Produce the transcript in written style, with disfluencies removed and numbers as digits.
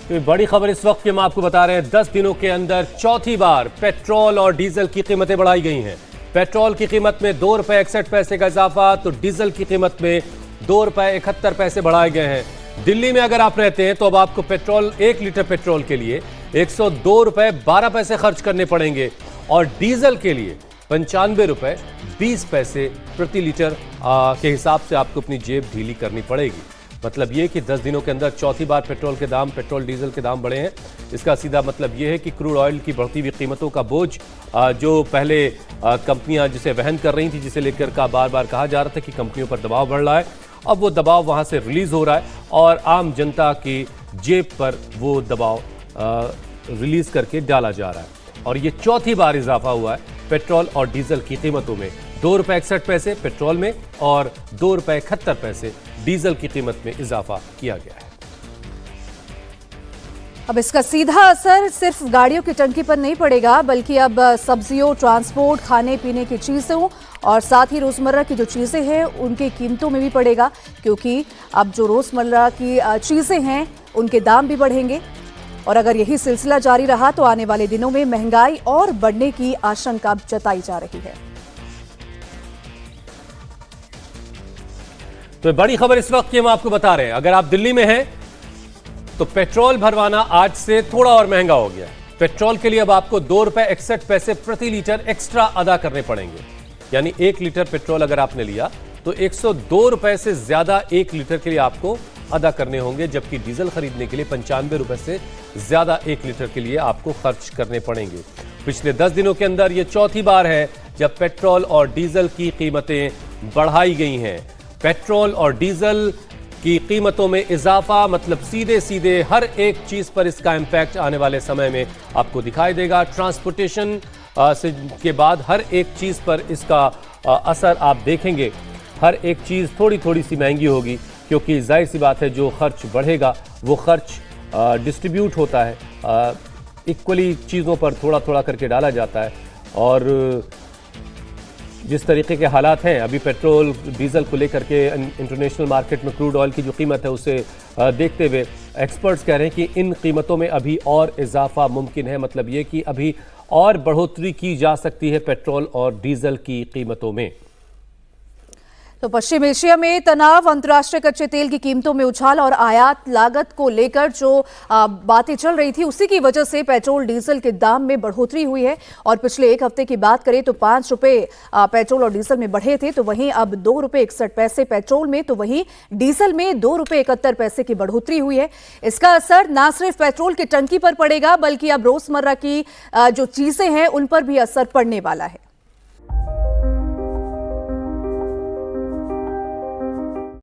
तो बड़ी खबर इस वक्त की हम आपको बता रहे हैं, 10 दिनों के अंदर चौथी बार पेट्रोल और डीजल की कीमतें बढ़ाई गई हैं। पेट्रोल की कीमत में 2 रुपए 61 पैसे का इजाफा, तो डीजल की कीमत में 2 रुपए 71 पैसे बढ़ाए गए हैं। दिल्ली में अगर आप रहते हैं तो अब आपको पेट्रोल 1 लीटर पेट्रोल के लिए 102 रुपए 12 पैसे खर्च करने पड़ेंगे और डीजल के लिए 95 रुपए 20 पैसे प्रति लीटर के हिसाब से आपको अपनी जेब ढीली करनी पड़ेगी। मतलब ये कि 10 दिनों के अंदर चौथी बार पेट्रोल डीजल के दाम बढ़े हैं। इसका सीधा मतलब ये है कि क्रूड ऑयल की बढ़ती हुई कीमतों का बोझ जो पहले कंपनियां जिसे वहन कर रही थी, जिसे लेकर का बार बार कहा जा रहा था कि कंपनियों पर दबाव बढ़ रहा है, अब वो दबाव वहां से रिलीज हो रहा है और आम जनता की जेब पर वो दबाव रिलीज करके डाला जा रहा है। और ये चौथी बार इजाफा हुआ है पेट्रोल और डीजल की कीमतों में। 2 रुपए 61 पैसे पेट्रोल में और 2 रुपए 71 पैसे डीजल की कीमत में इजाफा किया गया है। अब इसका सीधा असर सिर्फ गाड़ियों की टंकी पर नहीं पड़ेगा, बल्कि अब सब्जियों, ट्रांसपोर्ट, खाने पीने की चीजों और साथ ही रोजमर्रा की जो चीजें हैं उनकी कीमतों में भी पड़ेगा, क्योंकि अब जो रोजमर्रा की चीजें हैं उनके दाम भी बढ़ेंगे। और अगर यही सिलसिला जारी रहा तो आने वाले दिनों में महंगाई और बढ़ने की आशंका जताई जा रही है। तो बड़ी खबर इस वक्त की हम आपको बता रहे हैं, अगर आप दिल्ली में हैं तो पेट्रोल भरवाना आज से थोड़ा और महंगा हो गया है। पेट्रोल के लिए अब आपको 2 रुपए 61 पैसे प्रति लीटर एक्स्ट्रा अदा करने पड़ेंगे। यानी 1 लीटर पेट्रोल अगर आपने लिया तो 102 रुपए से ज्यादा 1 लीटर के लिए आपको अदा करने होंगे, जबकि डीजल खरीदने के लिए 95 रुपए से ज्यादा 1 लीटर के लिए आपको खर्च करने पड़ेंगे। पिछले 10 दिनों के अंदर यह चौथी बार है जब पेट्रोल और डीजल की कीमतें बढ़ाई गई हैं। पेट्रोल और डीजल की कीमतों में इजाफा मतलब सीधे सीधे हर एक चीज पर इसका इंपैक्ट आने वाले समय में आपको दिखाई देगा। ट्रांसपोर्टेशन के बाद हर एक चीज पर इसका असर आप देखेंगे। हर एक चीज थोड़ी थोड़ी सी महंगी होगी, क्योंकि जाहिर सी बात है जो खर्च बढ़ेगा वो खर्च डिस्ट्रीब्यूट होता है, इक्वली चीज़ों पर थोड़ा थोड़ा करके डाला जाता है। और जिस तरीके के हालात हैं अभी पेट्रोल डीजल को लेकर के इंटरनेशनल मार्केट में क्रूड ऑयल की जो कीमत है उसे देखते हुए एक्सपर्ट्स कह रहे हैं कि इन कीमतों में अभी और इजाफा मुमकिन है। मतलब ये कि अभी और बढ़ोतरी की जा सकती है पेट्रोल और डीजल की कीमतों में। तो पश्चिम एशिया में तनाव, अंतर्राष्ट्रीय कच्चे तेल की कीमतों में उछाल और आयात लागत को लेकर जो बातें चल रही थी उसी की वजह से पेट्रोल डीजल के दाम में बढ़ोतरी हुई है। और पिछले एक हफ्ते की बात करें तो 5 रुपए पेट्रोल और डीजल में बढ़े थे, तो वहीं अब 2 रुपए 61 पैसे पेट्रोल में, तो वहीं डीजल में 2 रुपए 71 पैसे की बढ़ोतरी हुई है। इसका असर न सिर्फ पेट्रोल की टंकी पर पड़ेगा, बल्कि अब रोजमर्रा की जो चीजें हैं उन पर भी असर पड़ने वाला है।